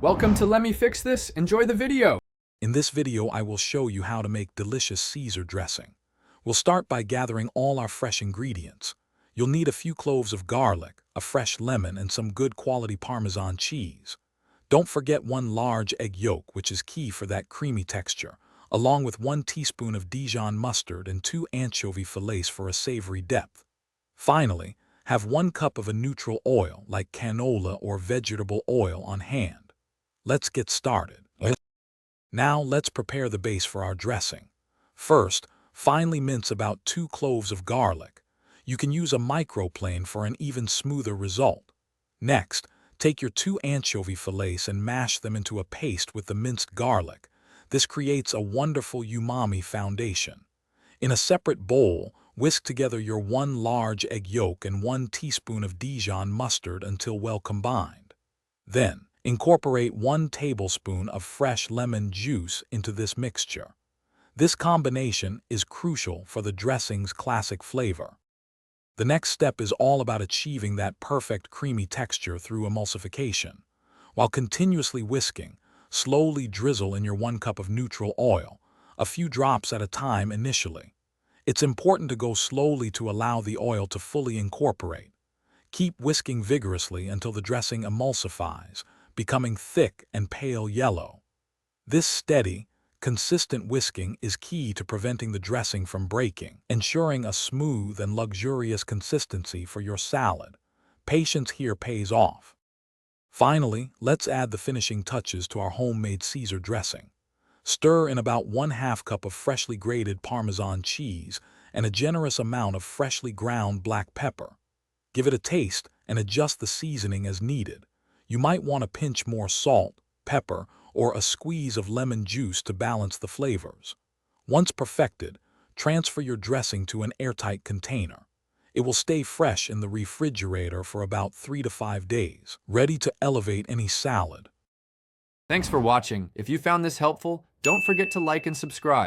Welcome to Let Me Fix This. Enjoy the video. In this video, I will show you how to make delicious Caesar dressing. We'll start by gathering all our fresh ingredients. You'll need a few cloves of garlic, a fresh lemon, and some good quality Parmesan cheese. Don't forget 1 large egg yolk, which is key for that creamy texture, along with 1 teaspoon of Dijon mustard and 2 anchovy fillets for a savory depth. Finally, have 1 cup of a neutral oil like canola or vegetable oil on hand. Let's get started. Now let's prepare the base for our dressing. First, finely mince about 2 cloves of garlic. You can use a microplane for an even smoother result. Next, take your 2 anchovy fillets and mash them into a paste with the minced garlic. This creates a wonderful umami foundation. In a separate bowl, whisk together your 1 large egg yolk and 1 teaspoon of Dijon mustard until well combined. Then, incorporate 1 tablespoon of fresh lemon juice into this mixture. This combination is crucial for the dressing's classic flavor. The next step is all about achieving that perfect creamy texture through emulsification. While continuously whisking, slowly drizzle in your 1 cup of neutral oil, a few drops at a time initially. It's important to go slowly to allow the oil to fully incorporate. Keep whisking vigorously until the dressing emulsifies, becoming thick and pale yellow. This steady, consistent whisking is key to preventing the dressing from breaking, ensuring a smooth and luxurious consistency for your salad. Patience here pays off. Finally, let's add the finishing touches to our homemade Caesar dressing. Stir in about 1/2 cup of freshly grated Parmesan cheese and a generous amount of freshly ground black pepper. Give it a taste and adjust the seasoning as needed. You might want to pinch more salt, pepper, or a squeeze of lemon juice to balance the flavors. Once perfected, transfer your dressing to an airtight container. It will stay fresh in the refrigerator for about 3 to 5 days, ready to elevate any salad. Thanks for watching. If you found this helpful, don't forget to like and subscribe.